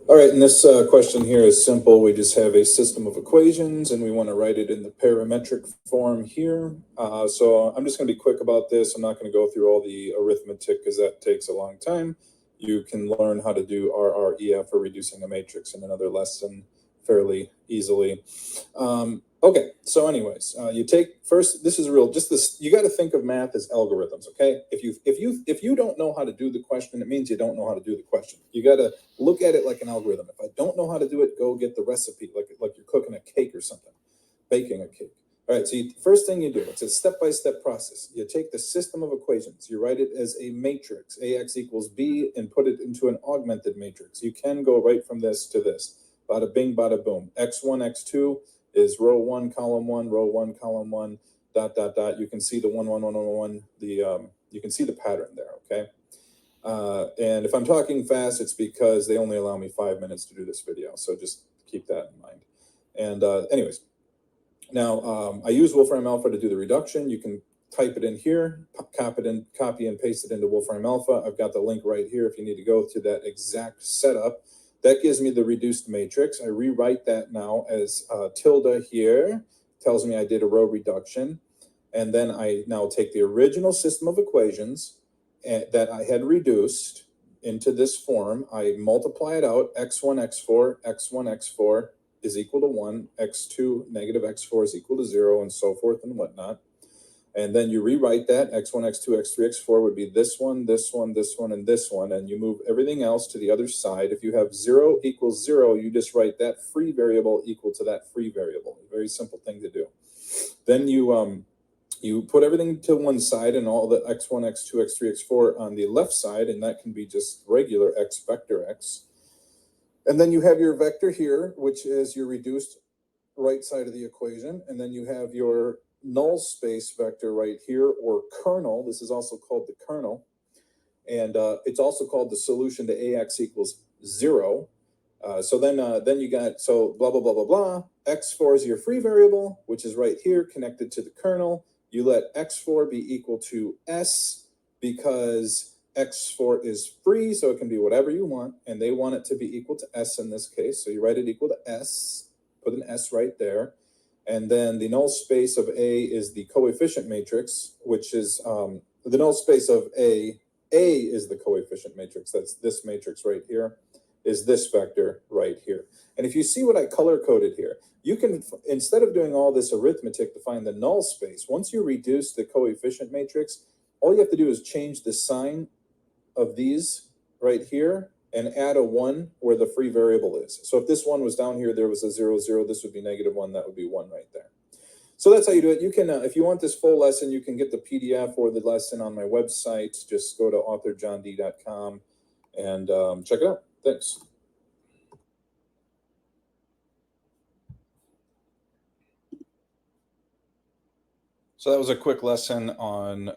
All right, and this question here is simple. We just have a system of equations, and we want to write it in the parametric form here. So I'm just going to be quick about this. I'm not going to go through all the arithmetic because that takes a long time. You can learn how to do RREF, or reducing a matrix, in another lesson fairly easily. Okay, so anyways, you take first, this is real, just this, you got to think of math as algorithms, okay? If you don't know how to do the question, it means you don't know how to do the question. You got to look at it like an algorithm. If I don't know how to do it, go get the recipe, like you're cooking a cake or something, baking a cake. All right, so first thing you do, it's a step-by-step process. You take the system of equations, you write it as a matrix, AX equals B, and put it into an augmented matrix. You can go right from this to this. Bada bing, bada boom. X1, X2 is row 1, column 1, row 1, column 1, dot, dot, dot. You can see the 1, 1, 1, 1, 1, you can see the pattern there, okay? And if I'm talking fast, it's because they only allow me 5 minutes to do this video. So just keep that in mind. And anyways, now I use Wolfram Alpha to do the reduction. You can type it in here, copy and paste it into Wolfram Alpha. I've got the link right here if you need to go to that exact setup. That gives me the reduced matrix. I rewrite that now as tilde here, tells me I did a row reduction. And then I now take the original system of equations that I had reduced into this form. I multiply it out, x1, x4, x1, x4 is equal to 1, x2, negative x4 is equal to 0, and so forth and whatnot. And then you rewrite that, x1, x2, x3, x4 would be this one, this one, this one, and this one, and you move everything else to the other side. If you have 0 equals 0, you just write that free variable equal to that free variable. A very simple thing to do. Then you put everything to one side and all the x1, x2, x3, x4 on the left side, and that can be just regular x vector x. And then you have your vector here, which is your reduced right side of the equation, and then you have your null space vector right here, or kernel. This is also called the kernel, and it's also called the solution to AX equals 0. So then you got, so blah, blah, blah, blah, blah. X4 is your free variable, which is right here connected to the kernel. You let X4 be equal to S because X4 is free, so it can be whatever you want, and they want it to be equal to S in this case. So you write it equal to S, put an S right there. And then the null space of A is the coefficient matrix, which is the null space of A is the coefficient matrix. That's this matrix right here, is this vector right here. And if you see what I color coded here, you can, instead of doing all this arithmetic to find the null space, once you reduce the coefficient matrix, all you have to do is change the sign of these right here and add a 1 where the free variable is. So if this 1 was down here, there was a 0, 0, this would be -1, that would be 1 right there. So that's how you do it. You can, if you want this full lesson, you can get the PDF or the lesson on my website. Just go to authorjohnd.com and check it out. Thanks. So that was a quick lesson on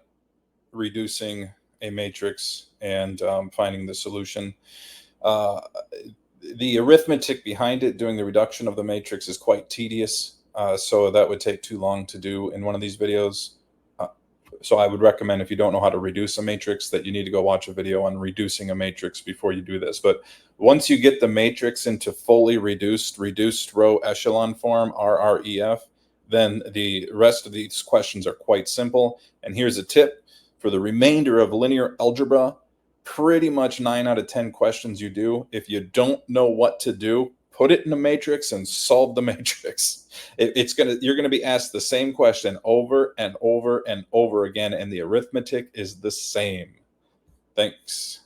reducing a matrix and finding the solution. The arithmetic behind it, doing the reduction of the matrix, is quite tedious. So that would take too long to do in one of these videos. So I would recommend, if you don't know how to reduce a matrix, that you need to go watch a video on reducing a matrix before you do this. But once you get the matrix into fully reduced row echelon form, RREF, then the rest of these questions are quite simple. And here's a tip for the remainder of linear algebra. Pretty much 9 out of 10 questions you do, if you don't know what to do, put it in a matrix and solve the matrix. You're gonna be asked the same question over and over and over again, and the arithmetic is the same. Thanks.